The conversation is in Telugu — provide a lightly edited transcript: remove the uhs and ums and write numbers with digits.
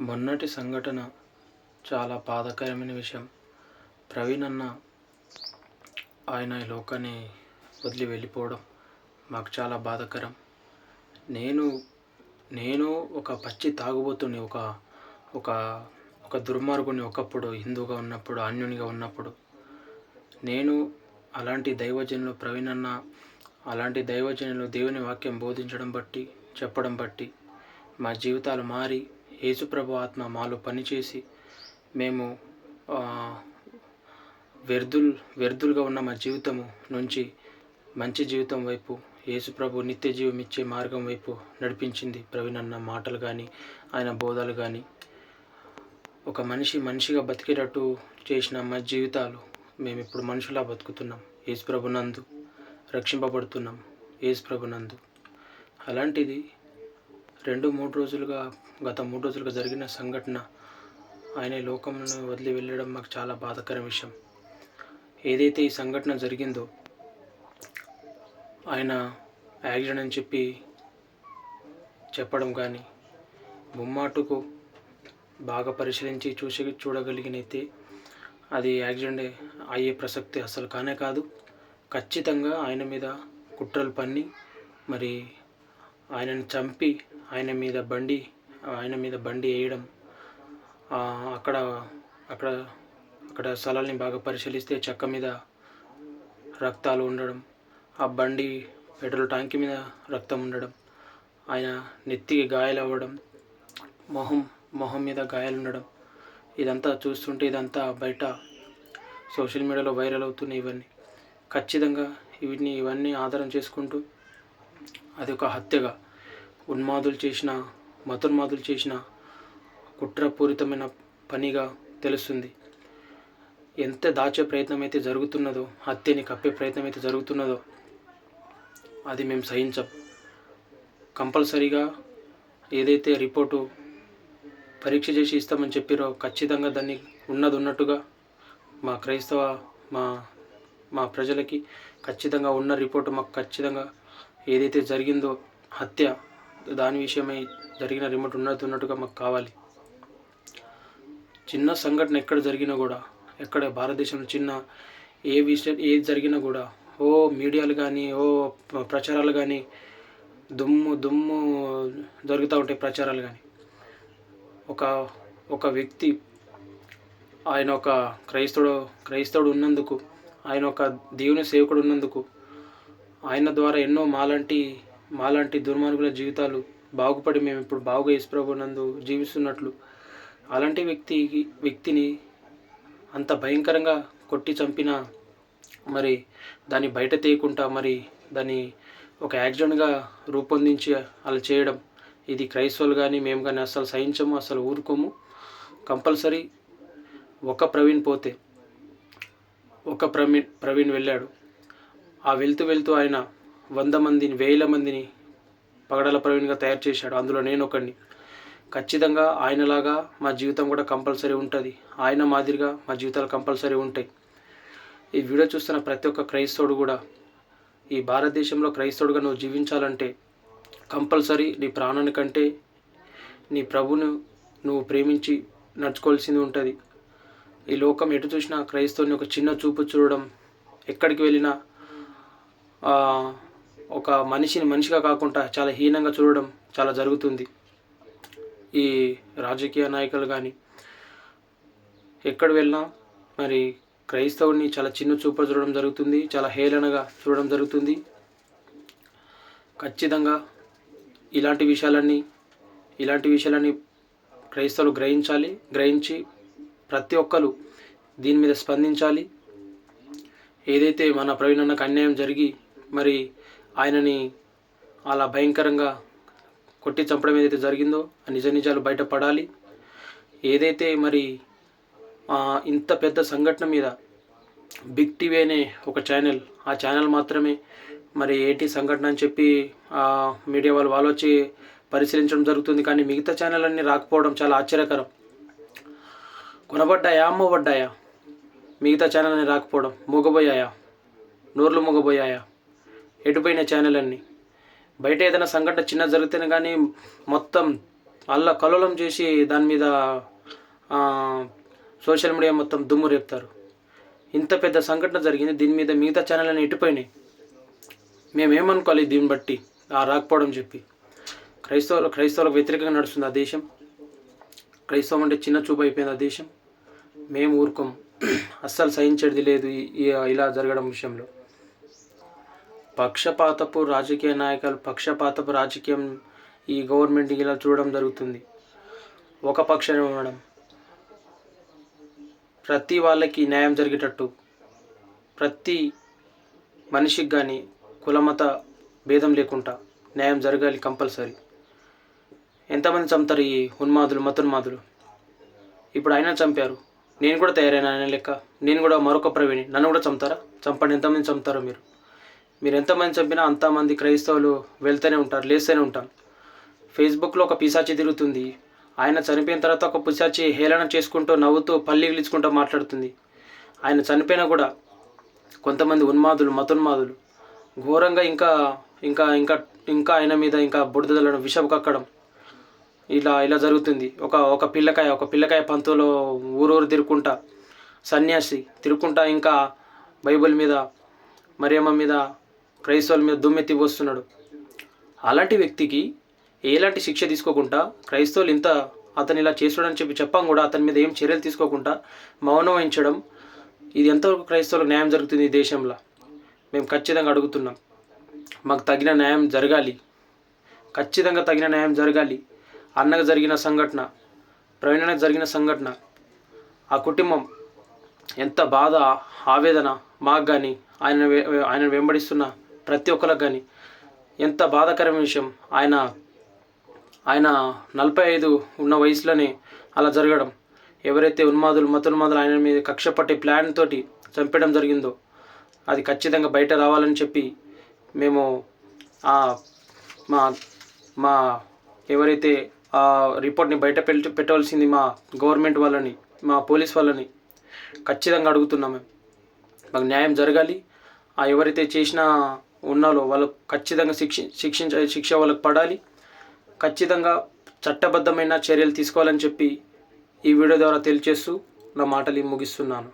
మొన్నటి సంఘటన చాలా బాధాకరమైన విషయం. ప్రవీణ్ అన్న ఆయన ఈ లోకాన్ని వదిలి వెళ్ళిపోవడం మాకు చాలా బాధాకరం. నేను నేను ఒక పచ్చి తాగుబోతుని, ఒక ఒక ఒక దుర్మార్గుని ఒకప్పుడు హిందువుగా ఉన్నప్పుడు, అన్యునిగా ఉన్నప్పుడు. నేను అలాంటి దైవజనులు ప్రవీణ్ అన్న, అలాంటి దైవజనులు దేవుని వాక్యం బోధించడం బట్టి, చెప్పడం బట్టి మా జీవితాలు మారి యేసుప్రభు ఆత్మ మాలో పనిచేసి మేము వ్యర్థులుగా ఉన్న మా జీవితము నుంచి మంచి జీవితం వైపు, యేసుప్రభు నిత్య జీవం ఇచ్చే మార్గం వైపు నడిపించింది ప్రవీణ్ అన్న మాటలు కానీ, ఆయన బోధలు కానీ. ఒక మనిషిగా బతికేటట్టు చేసిన మా జీవితాలు, మేము ఇప్పుడు మనుషులా బతుకుతున్నాం. యేసుప్రభు నందు రక్షింపబడుతున్నాం, యేసుప్రభు నందు. అలాంటిది గత 3 రోజులుగా జరిగిన సంఘటన, ఆయన ఈ లోకంను వదిలి వెళ్ళడం మాకు చాలా బాధాకర విషయం. ఏదైతే ఈ సంఘటన జరిగిందో, ఆయన యాక్సిడెంట్ అని చెప్పడం కానీ, ముమ్మాటుకు బాగా పరిశీలించి చూడగలిగినైతే అది యాక్సిడెంట్ అయ్యే ప్రసక్తి అసలు కానే కాదు. ఖచ్చితంగా ఆయన మీద కుట్రలు పన్ని, మరి ఆయనను చంపి ఆయన మీద బండి వేయడం, అక్కడ స్థలాల్ని బాగా పరిశీలిస్తే చెక్క మీద రక్తాలు ఉండడం, ఆ బండి పెట్రోల్ ట్యాంక్ మీద రక్తం ఉండడం, ఆయన నెత్తికి గాయాలు అవ్వడం, మొహం మీద గాయాలు ఉండడం, ఇదంతా చూస్తుంటే ఇదంతా బయట సోషల్ మీడియాలో వైరల్ అవుతున్నాయి. ఖచ్చితంగా ఇవన్నీ ఆధారం చేసుకుంటూ అది ఒక హత్యగా, మతోన్మాదులు చేసిన కుట్రపూరితమైన పనిగా తెలుస్తుంది. ఎంత దాచే ప్రయత్నం అయితే జరుగుతున్నదో, హత్యని కప్పే ప్రయత్నం అయితే జరుగుతున్నదో, అది మేము సహించం. కంపల్సరీగా ఏదైతే రిపోర్టు పరీక్ష చేసి ఇస్తామని చెప్పారో, ఖచ్చితంగా దాన్ని ఉన్నట్టుగా మా ప్రజలకి ఖచ్చితంగా ఉన్న రిపోర్టు మాకు ఖచ్చితంగా ఏదైతే జరిగిందో హత్య, దాని విషయమై జరిగిన రిపోర్ట్ ఉన్నట్టుగా మాకు కావాలి. చిన్న సంఘటన ఎక్కడ జరిగినా కూడా, ఎక్కడ భారతదేశంలో ఏది జరిగినా కూడా మీడియాలు కానీ, ప్రచారాలు కానీ, దుమ్ము జరుగుతూ ఉంటాయి ప్రచారాలు కానీ. ఒక వ్యక్తి, ఆయన ఒక క్రైస్తవుడు ఉన్నందుకు, ఆయన ఒక దేవుని సేవకుడు ఉన్నందుకు, ఆయన ద్వారా ఎన్నో మాలాంటి దుర్మార్గుల జీవితాలు బాగుపడి మేము ఇప్పుడు బాగుగా యేసుప్రభు నందు జీవిస్తున్నట్లు, అలాంటి వ్యక్తిని అంత భయంకరంగా కొట్టి చంపిన, మరి దాన్ని బయట తీయకుండా, మరి దాన్ని ఒక యాక్సిడెంట్గా రూపొందించి అలా చేయడం, ఇది క్రైస్తవులు కానీ మేము కానీ అసలు సహించము, అసలు ఊరుకోము. కంపల్సరీ ఒక ప్రవీణ్ పోతే, ఒక ప్రవీణ్ వెళ్ళాడు. ఆ వెళ్తూ ఆయన 100 మందిని, 1000 మందిని పగడాల ప్రవీణ్గా తయారు చేశాడు. అందులో నేను ఒకడిని. ఖచ్చితంగా ఆయనలాగా మా జీవితం కూడా కంపల్సరీ ఉంటుంది. ఆయన మాదిరిగా మా జీవితాలు కంపల్సరీ ఉంటాయి. ఈ వీడియో చూస్తున్న ప్రతి ఒక్క క్రైస్తవుడు కూడా, ఈ భారతదేశంలో క్రైస్తవుడుగా నువ్వు జీవించాలంటే కంపల్సరీ నీ ప్రాణాని కంటే నీ ప్రభువును నువ్వు ప్రేమించి నడుచుకోవాల్సింది ఉంటుంది. ఈ లోకం ఎటు చూసినా క్రైస్తవుని ఒక చిన్న చూపు చూడడం, ఎక్కడికి వెళ్ళినా ఒక మనిషిగా కాకుండా చాలా హీనంగా చూడడం చాలా జరుగుతుంది. ఈ రాజకీయ నాయకులు కానీ ఎక్కడ వెళ్ళినా మరి క్రైస్తవుని చాలా చిన్న చూపు చూడడం జరుగుతుంది, చాలా హేళనగా చూడడం జరుగుతుంది. ఖచ్చితంగా ఇలాంటి విషయాలన్నీ క్రైస్తవులు గ్రహించి ప్రతి ఒక్కరు దీని మీద స్పందించాలి. ఏదైతే మన ప్రవీణ్ అన్నకు అన్యాయం జరిగి మరి ఆయనని అలా భయంకరంగా కొట్టి చంపడం ఏదైతే జరిగిందో ఆ నిజాలు బయటపడాలి. ఏదైతే మరి ఇంత పెద్ద సంఘటన మీద బిగ్ టీవీ అనే ఒక ఛానల్, ఆ ఛానల్ మాత్రమే మరి ఏంటి సంఘటన అని చెప్పి మీడియా వాళ్ళు వచ్చి పరిశీలించడం జరుగుతుంది. కానీ మిగతా ఛానల్ అన్నీ రాకపోవడం చాలా ఆశ్చర్యకరం. కొనబడ్డాయా, అమ్మబడ్డాయా? మిగతా ఛానల్ అన్నీ రాకపోవడం, మూగబోయాయా, నోర్లు మూగబోయాయా? ఎటుపోయిన ఛానల్ అన్నీ? బయట ఏదైనా సంఘటన చిన్న జరిగితేనే కానీ మొత్తం అల్ల కల్లోలం చేసి దాని మీద సోషల్ మీడియా మొత్తం దుమ్ము రేపుతారు. ఇంత పెద్ద సంఘటన జరిగింది, దీని మీద మిగతా ఛానళ్ళని ఎట్టిపోయినాయి. మేమేమనుకోవాలి దీన్ని బట్టి రాకపోవడం చెప్పి? క్రైస్తవులకు వ్యతిరేకంగా నడుస్తుంది ఆ దేశం. క్రైస్తవం అంటే చిన్న చూపు అయిపోయింది ఆ దేశం. మేము ఊరుకోం, అస్సలు సహించేది లేదు ఇలా జరగడం విషయంలో. పక్షపాతపు రాజకీయ నాయకులు, పక్షపాతపు రాజకీయం ఈ గవర్నమెంట్ ఇలా చూడడం జరుగుతుంది. ఒక పక్షాన్ని ఉండడం, ప్రతి వాళ్ళకి న్యాయం జరిగేటట్టు, ప్రతి మనిషికి కానీ కులమత భేదం లేకుండా న్యాయం జరగాలి కంపల్సరీ. ఎంతమంది చంపుతారు ఈ మతోన్మాదులు? ఇప్పుడు ఆయన చంపారు, నేను కూడా తయారైన ఆయన లెక్క, నేను కూడా మరొక ప్రవీణి, నన్ను కూడా చంపుతారా? చంపండి, ఎంతమంది చంపుతారో మీరు ఎంతమంది చంపినా అంతమంది క్రైస్తవులు వెళ్తూనే ఉంటారు, లేస్తూనే ఉంటారు. ఫేస్బుక్లో ఒక పిశాచి తిరుగుతుంది, ఆయన చనిపోయిన తర్వాత ఒక పిశాచి హేళన చేసుకుంటూ నవ్వుతూ పల్లి గిలుచుకుంటూ మాట్లాడుతుంది. ఆయన చనిపోయినా కూడా కొంతమంది మతోన్మాదులు ఘోరంగా ఇంకా ఇంకా ఇంకా ఇంకా ఆయన మీద ఇంకా బుడద చల్లడం, విషపు కక్కడం, ఇలా జరుగుతుంది. ఒక పిల్లకాయ పంతులో ఊరూరు తిరుక్కుంటా, సన్యాసి తిరుక్కుంటా ఇంకా బైబిల్ మీద, మరియమ్మ మీద, క్రైస్తవుల మీద దుమ్మెత్తి పోస్తున్నాడు. అలాంటి వ్యక్తికి ఎలాంటి శిక్ష తీసుకోకుండా క్రైస్తవులు అతను ఇలా చేస్తాడని చెప్పం కూడా అతని మీద ఏం చర్యలు తీసుకోకుండా మౌనం వహించడం, ఇది ఎంతవరకు క్రైస్తవులకు న్యాయం జరుగుతుంది ఈ దేశంలో? మేము ఖచ్చితంగా అడుగుతున్నాం, మాకు తగిన న్యాయం జరగాలి, ఖచ్చితంగా తగిన న్యాయం జరగాలి. అన్నకు జరిగిన సంఘటన, ప్రవీణకు జరిగిన సంఘటన, ఆ కుటుంబం ఎంత బాధ, ఆవేదన మాకు కానీ ఆయన వెంబడిస్తున్న ప్రతి ఒక్కరికి కానీ ఎంత బాధాకరమైన విషయం. ఆయన 45 ఉన్న వయసులోనే అలా జరగడం. ఎవరైతే మతోన్మాదులు ఆయన మీద కక్ష పట్టే ప్లాన్ తోటి చంపడం జరిగిందో అది ఖచ్చితంగా బయట రావాలని చెప్పి మేము మా ఎవరైతే ఆ రిపోర్ట్ని బయట పెట్టవలసింది మా గవర్నమెంట్ వాళ్ళని, మా పోలీస్ వాళ్ళని ఖచ్చితంగా అడుగుతున్నాము. మాకు న్యాయం జరగాలి. ఎవరైతే చేసినా ఉన్నారో వాళ్ళకు ఖచ్చితంగా శిక్ష వాళ్ళకు పడాలి. ఖచ్చితంగా చట్టబద్ధమైన చర్యలు తీసుకోవాలని చెప్పి ఈ వీడియో ద్వారా తెలియజేస్తూ నా మాటలు ముగిస్తున్నాను.